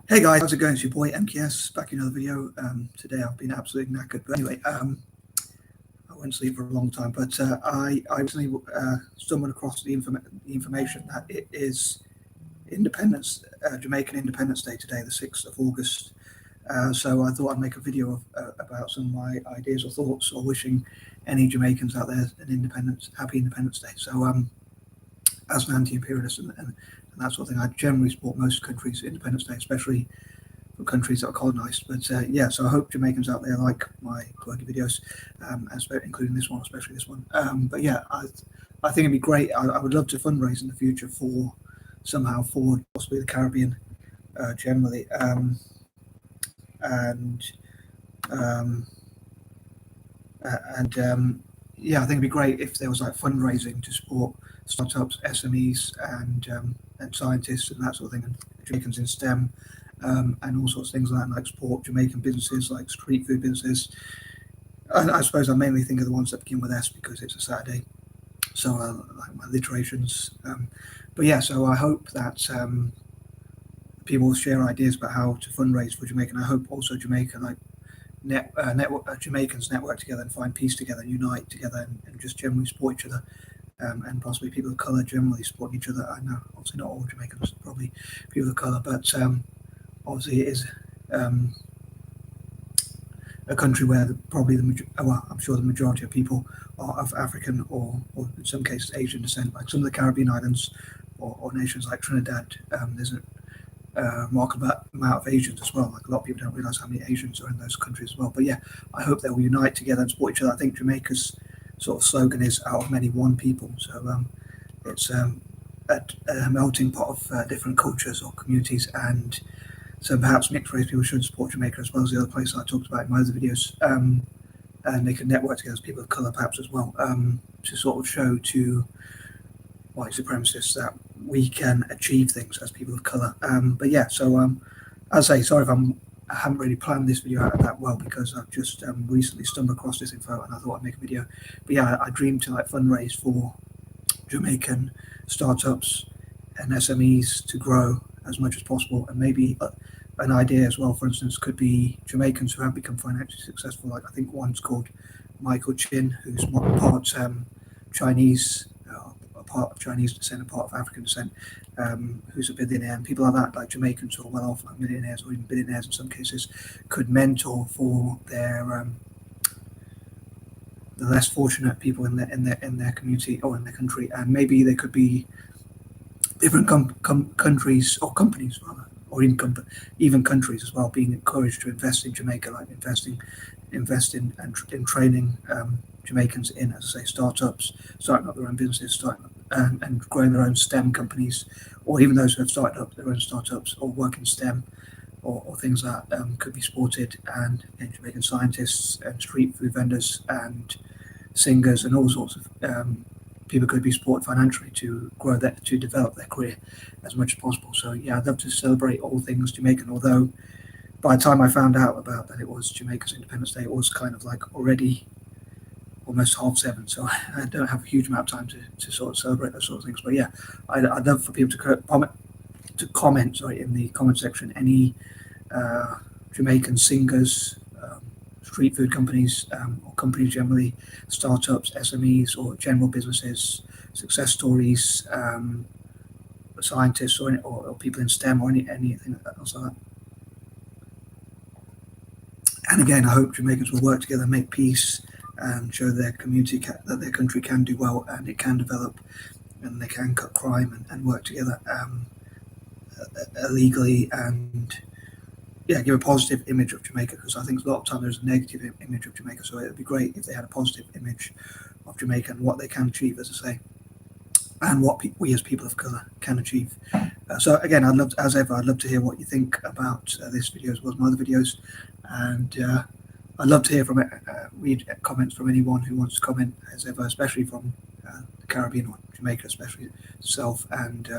Hey guys, how's it going? It's your boy M.K.S. back in another video. Today I've been absolutely knackered, but anyway, I went to sleep for a long time. But I recently stumbled across the information that it is Jamaican Independence Day today, the 6th of August. So I thought I'd make a video about some of my ideas or thoughts, or wishing any Jamaicans out there an happy Independence Day. So as an anti-imperialist and that sort of thing, I generally support most countries' Independence Day, especially for countries that are colonised. But yeah, so I hope Jamaicans out there like my quirky videos, including this one, especially this one. But yeah, I think it'd be great. I would love to fundraise in the future for possibly the Caribbean generally, and yeah, I think it'd be great if there was like fundraising to support startups, SMEs, and scientists and that sort of thing, and Jamaicans in STEM, and all sorts of things like that, like support Jamaican businesses, like street food businesses. I suppose I mainly think of the ones that begin with S because it's a Saturday, so like my alliterations. But yeah, so I hope that people will share ideas about how to fundraise for Jamaica. And I hope also Jamaica Jamaicans network together and find peace together, unite together, and just generally support each other, and possibly people of colour generally support each other. I know obviously not all Jamaicans, probably people of colour, but obviously it is a country where I'm sure the majority of people are of African or in some cases Asian descent. Like some of the Caribbean islands or nations like Trinidad, there's a remarkable amount of Asians as well. Like a lot of people don't realise how many Asians are in those countries as well. But yeah, I hope they will unite together and support each other. I think Jamaica's sort of slogan is "out of many, one people." So it's a melting pot of different cultures or communities, and so perhaps mixed race people should support Jamaica as well as the other places I talked about in my other videos. And they can network together as people of colour perhaps as well, to sort of show to white supremacists that we can achieve things as people of colour. But yeah, so as I say, sorry if I haven't really planned this video out that well because I've just recently stumbled across this info and I thought I'd make a video. But yeah, I dream to like fundraise for Jamaican startups and SMEs to grow as much as possible, and maybe an idea as well, for instance, could be Jamaicans who have become financially successful. Like I think one's called Michael Chin, who's part Chinese, part of Chinese descent and part of African descent, who's a billionaire, and people like that, like Jamaicans who are well off, like millionaires or even billionaires in some cases, could mentor for their the less fortunate people in their community or in their country, and maybe they could be different countries or companies rather, or even countries as well, being encouraged to invest in Jamaica, like invest in training Jamaicans in, as I say, startups, starting up their own businesses, starting up and growing their own STEM companies, or even those who have started up their own startups or work in STEM, or things that could be supported, and Jamaican scientists and street food vendors and singers and all sorts of people could be supported financially to grow to develop their career as much as possible. So yeah, I'd love to celebrate all things Jamaican, although by the time I found out about that it was Jamaica's Independence Day, it was kind of like already almost 7:30, so I don't have a huge amount of time to sort of celebrate those sort of things. But yeah, I'd love for people to comment in the comment section any Jamaican singers, street food companies, or companies generally, startups, SMEs, or general businesses, success stories, scientists, or people in STEM, or anything else like that. And again, I hope Jamaicans will work together, make peace, and show their community that their country can do well and it can develop, and they can cut crime and work together illegally, and yeah, give a positive image of Jamaica, because I think a lot of time there's a negative image of Jamaica. So it would be great if they had a positive image of Jamaica and what they can achieve, as I say, and what we as people of colour can achieve. So again, I'd love to hear what you think about this video as well as my other videos, and I'd love to hear from read comments from anyone who wants to comment, as ever, especially from the Caribbean or Jamaica, especially itself, and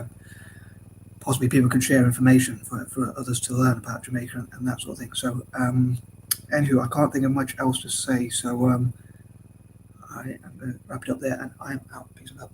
possibly people can share information for others to learn about Jamaica and that sort of thing. So anywho, I can't think of much else to say, so I am going to wrap it up there, and I am out. Peace out.